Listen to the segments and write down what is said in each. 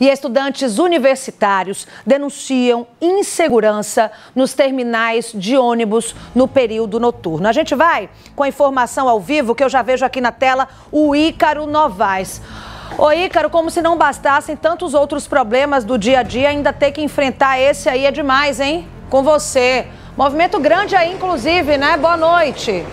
E estudantes universitários denunciam insegurança nos terminais de ônibus no período noturno. A gente vai com a informação ao vivo que eu já vejo aqui na tela, o Ícaro Novaes. Ô Ícaro, como se não bastassem tantos outros problemas do dia a dia, ainda ter que enfrentar esse aí é demais, hein? Com você. Movimento grande aí, inclusive, né? Boa noite.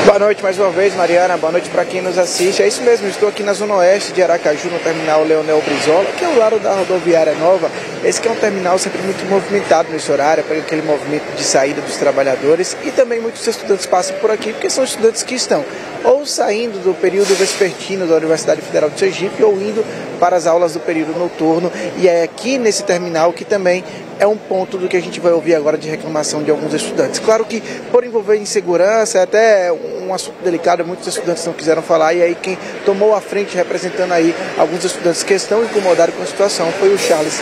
Boa noite mais uma vez, Mariana. Boa noite para quem nos assiste. É isso mesmo, estou aqui na zona oeste de Aracaju, no terminal Leonel Brizola, que é ao lado da rodoviária nova. Esse que é um terminal sempre muito movimentado nesse horário, para aquele movimento de saída dos trabalhadores, e também muitos estudantes passam por aqui, porque são estudantes que estão ou saindo do período vespertino da Universidade Federal de Sergipe ou indo para as aulas do período noturno. E é aqui nesse terminal que também é um ponto do que a gente vai ouvir agora de reclamação de alguns estudantes. Claro que por envolver insegurança, é até um assunto delicado, muitos estudantes não quiseram falar, e aí quem tomou a frente representando aí alguns estudantes que estão incomodados com a situação foi o Charles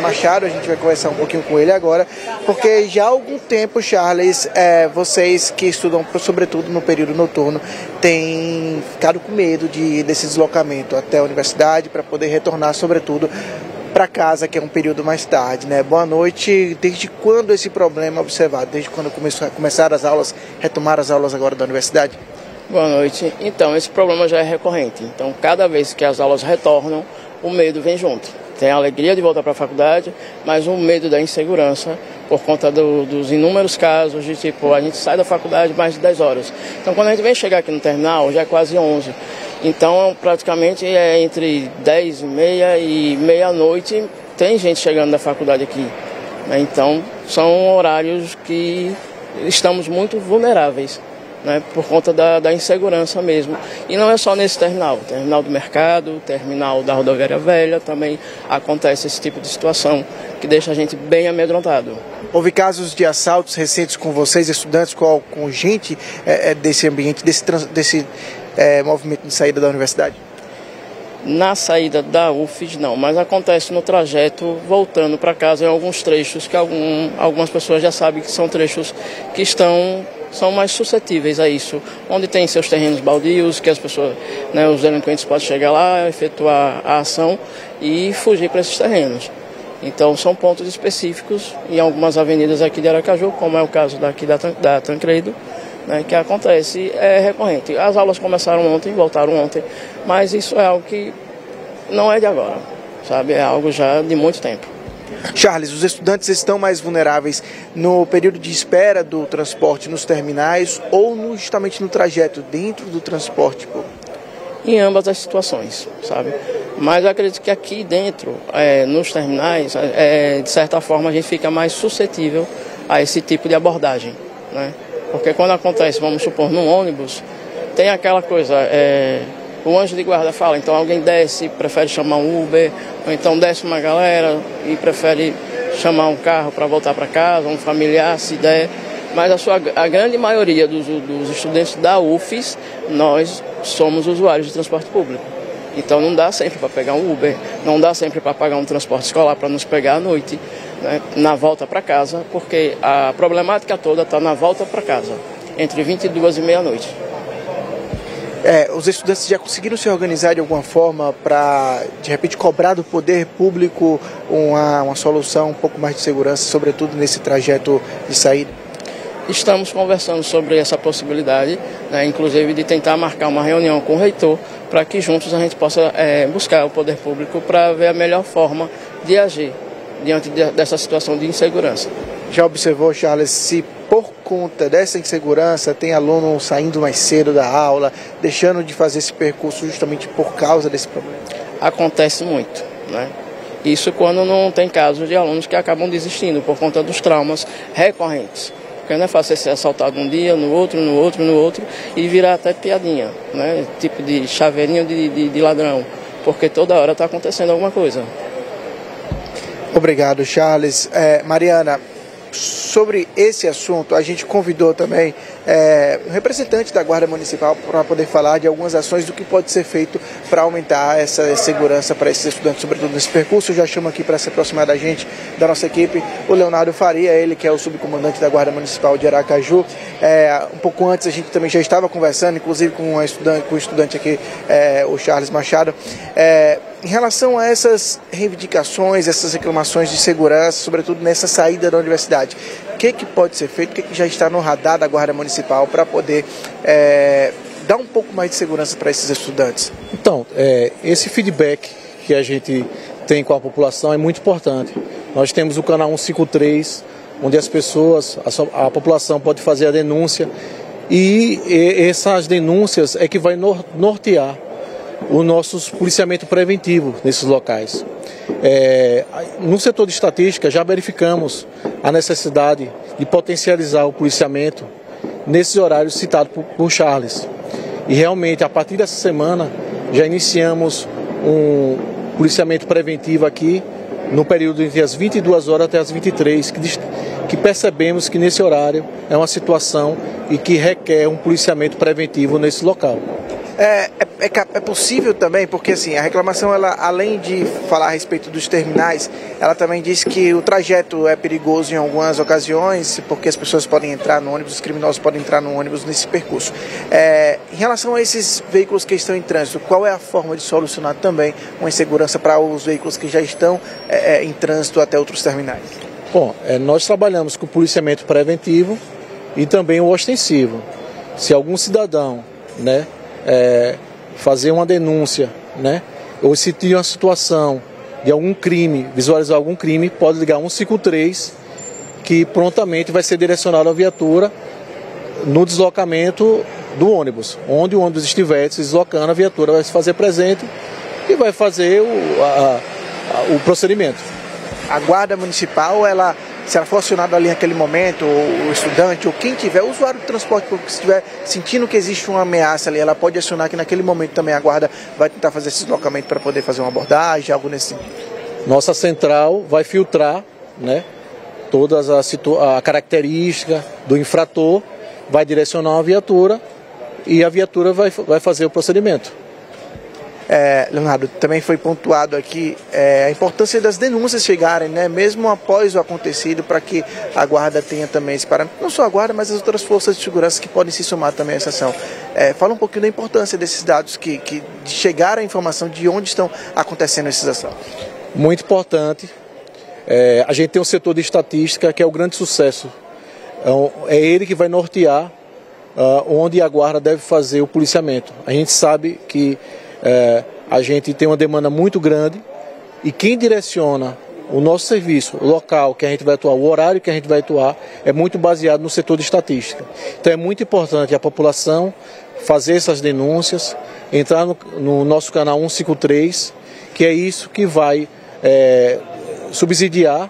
Machado. A gente vai conversar um pouquinho com ele agora, porque já há algum tempo, Charles, vocês que estudam sobretudo no período noturno, têm ficado com medo desse deslocamento até a universidade para poder retornar sobretudo para casa, que é um período mais tarde, né? Boa noite. Desde quando esse problema é observado? Desde quando começaram as aulas, retomaram as aulas agora da universidade? Boa noite. Então, esse problema já é recorrente. Então, cada vez que as aulas retornam, o medo vem junto. Tem a alegria de voltar para a faculdade, mas o medo da insegurança por conta dos inúmeros casos de tipo, a gente sai da faculdade mais de 10 horas. Então, quando a gente vem chegar aqui no terminal, já é quase 11. Então, praticamente é entre 10h30 e meia-noite, tem gente chegando da faculdade aqui. Então, são horários que estamos muito vulneráveis, né, por conta da insegurança mesmo. E não é só nesse terminal do mercado, terminal da rodoviária velha, também acontece esse tipo de situação que deixa a gente bem amedrontado. Houve casos de assaltos recentes com vocês, estudantes, com gente desse ambiente, desse movimento de saída da universidade? Na saída da UFES não, mas acontece no trajeto voltando para casa em alguns trechos que algumas pessoas já sabem que são trechos que são mais suscetíveis a isso, onde tem seus terrenos baldios, que as pessoas, né, os delinquentes podem chegar lá, efetuar a ação e fugir para esses terrenos. Então são pontos específicos em algumas avenidas aqui de Aracaju, como é o caso daqui da Tancredo, né, que acontece, é recorrente. As aulas começaram ontem, voltaram ontem, mas isso é algo que não é de agora, sabe? É algo já de muito tempo. Charles, os estudantes estão mais vulneráveis no período de espera do transporte nos terminais ou justamente no trajeto dentro do transporte público? Em ambas as situações, sabe? Mas eu acredito que aqui dentro, nos terminais, de certa forma a gente fica mais suscetível a esse tipo de abordagem, né? Porque quando acontece, vamos supor, num ônibus, tem aquela coisa, o anjo de guarda fala, então alguém desce, prefere chamar um Uber, ou então desce uma galera e prefere chamar um carro para voltar para casa, um familiar, se der. Mas a grande maioria dos estudantes da UFES, nós somos usuários de transporte público. Então não dá sempre para pegar um Uber, não dá sempre para pagar um transporte escolar para nos pegar à noite, né, na volta para casa, porque a problemática toda está na volta para casa, entre 22 e meia-noite. Os estudantes já conseguiram se organizar de alguma forma para, de repente, cobrar do poder público uma solução, um pouco mais de segurança, sobretudo nesse trajeto de saída? Estamos conversando sobre essa possibilidade, né, inclusive de tentar marcar uma reunião com o reitor para que juntos a gente possa buscar o poder público para ver a melhor forma de agir diante dessa situação de insegurança. Já observou, Charles, se por conta dessa insegurança tem aluno saindo mais cedo da aula, deixando de fazer esse percurso justamente por causa desse problema? Acontece muito, né? Isso quando não tem casos de alunos que acabam desistindo por conta dos traumas recorrentes. Porque não é fácil ser assaltado um dia, no outro, e virar até piadinha, né? Tipo de chaveirinho de ladrão, porque toda hora está acontecendo alguma coisa. Obrigado, Charles. Mariana, sobre esse assunto, a gente convidou também um representante da Guarda Municipal para poder falar de algumas ações do que pode ser feito para aumentar essa segurança para esses estudantes, sobretudo nesse percurso. Eu já chamo aqui para se aproximar da gente, da nossa equipe, o Leonardo Faria, ele que é o subcomandante da Guarda Municipal de Aracaju. Um pouco antes a gente também já estava conversando, inclusive com o estudante aqui, o Charles Machado, em relação a essas reivindicações, essas reclamações de segurança, sobretudo nessa saída da universidade. O que pode ser feito, o que já está no radar da Guarda Municipal para poder dar um pouco mais de segurança para esses estudantes? Então, esse feedback que a gente tem com a população é muito importante. Nós temos o canal 153, onde as pessoas, a população pode fazer a denúncia, e essas denúncias é que vai nortear o nosso policiamento preventivo nesses locais. No setor de estatística já verificamos a necessidade de potencializar o policiamento nesses horários citados por Charles. E realmente, a partir dessa semana, já iniciamos um policiamento preventivo aqui no período entre as 22 horas até as 23, que percebemos que nesse horário é uma situação e que requer um policiamento preventivo nesse local. É possível também, porque assim, a reclamação, ela, além de falar a respeito dos terminais, ela também diz que o trajeto é perigoso em algumas ocasiões, porque as pessoas podem entrar no ônibus, os criminosos podem entrar no ônibus nesse percurso. Em relação a esses veículos que estão em trânsito, qual é a forma de solucionar também uma insegurança para os veículos que já estão em trânsito até outros terminais? Bom, nós trabalhamos com o policiamento preventivo e também o ostensivo. Se algum cidadão, fazer uma denúncia, ou se tiver uma situação de algum crime, visualizar algum crime, pode ligar 153, que prontamente vai ser direcionado à viatura no deslocamento do ônibus. Onde o ônibus estiver se deslocando, a viatura vai se fazer presente e vai fazer o procedimento. A Guarda Municipal, se ela for acionada ali naquele momento, o estudante ou quem tiver, o usuário do transporte público, se estiver sentindo que existe uma ameaça ali, ela pode acionar que naquele momento também a Guarda vai tentar fazer esse deslocamento para poder fazer uma abordagem, algo nesse sentido. Nossa central vai filtrar, todas a característica do infrator, vai direcionar a viatura e a viatura vai fazer o procedimento. Leonardo, também foi pontuado aqui a importância das denúncias chegarem, mesmo após o acontecido, para que a Guarda tenha também esse parâmetro, não só a Guarda, mas as outras forças de segurança que podem se somar também a essa ação. Fala um pouquinho da importância desses dados, de chegar a informação de onde estão acontecendo essas ações. Muito importante. A gente tem um setor de estatística que é o grande sucesso. É ele que vai nortear onde a Guarda deve fazer o policiamento. A gente sabe que a gente tem uma demanda muito grande e quem direciona o nosso serviço, o local que a gente vai atuar, o horário que a gente vai atuar, é muito baseado no setor de estatística. Então é muito importante a população fazer essas denúncias, entrar no nosso canal 153, que é isso que vai subsidiar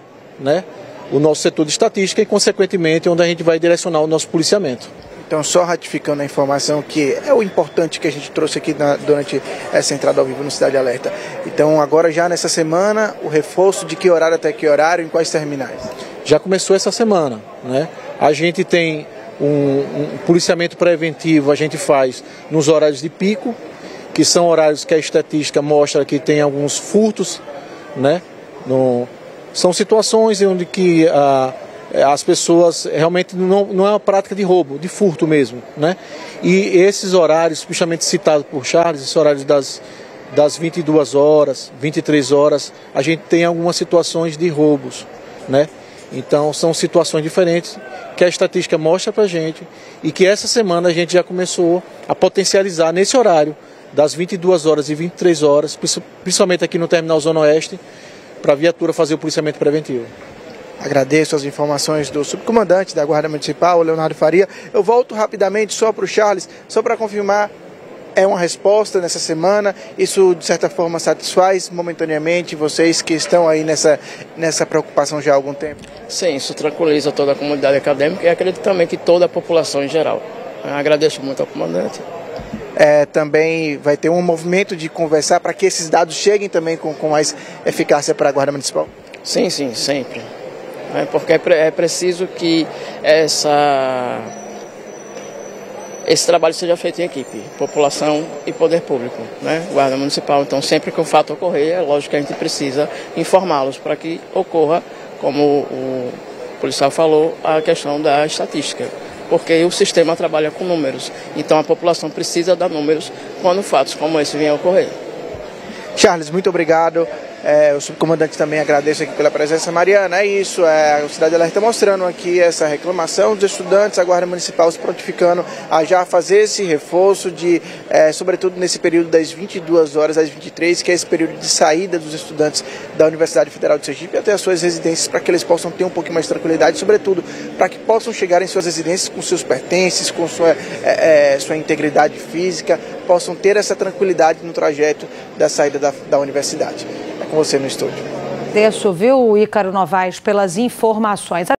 o nosso setor de estatística e, consequentemente, onde a gente vai direcionar o nosso policiamento. Então, só ratificando a informação, que é o importante que a gente trouxe aqui durante essa entrada ao vivo no Cidade Alerta. Então, agora já nessa semana, o reforço de que horário até que horário, em quais terminais? Já começou essa semana, A gente tem um policiamento preventivo, a gente faz nos horários de pico, que são horários que a estatística mostra que tem alguns furtos, são situações onde que as pessoas realmente não é uma prática de roubo, de furto mesmo, E esses horários, principalmente citados por Charles, esses horários das 22 horas, 23 horas, a gente tem algumas situações de roubos, Então são situações diferentes que a estatística mostra pra gente e que essa semana a gente já começou a potencializar nesse horário das 22 horas e 23 horas, principalmente aqui no Terminal Zona Oeste, para a viatura fazer o policiamento preventivo. Agradeço as informações do subcomandante da Guarda Municipal, Leonardo Faria. Eu volto rapidamente só para o Charles, só para confirmar, é uma resposta nessa semana, isso de certa forma satisfaz momentaneamente vocês que estão aí nessa preocupação já há algum tempo? Sim, isso tranquiliza toda a comunidade acadêmica e acredito também que toda a população em geral. Eu agradeço muito ao comandante. Também vai ter um movimento de conversar para que esses dados cheguem também com mais eficácia para a Guarda Municipal? Sim, sempre. né? Porque é preciso que esse trabalho seja feito em equipe, população e poder público, né? Guarda Municipal. Então, sempre que um fato ocorrer, é lógico que a gente precisa informá-los para que ocorra, como o policial falou, a questão da estatística, porque o sistema trabalha com números. Então, a população precisa dar números quando fatos como esse venham a ocorrer. Charles, muito obrigado. O subcomandante também agradece aqui pela presença. Mariana, é isso, a Cidade Alerta mostrando aqui essa reclamação dos estudantes, a Guarda Municipal se prontificando a já fazer esse reforço, sobretudo nesse período das 22 horas às 23, que é esse período de saída dos estudantes da Universidade Federal de Sergipe até as suas residências, para que eles possam ter um pouquinho mais de tranquilidade, sobretudo para que possam chegar em suas residências com seus pertences, com sua integridade física, possam ter essa tranquilidade no trajeto da saída da universidade. É com você no estúdio. Agradeço, viu, Ícaro Novaes, pelas informações.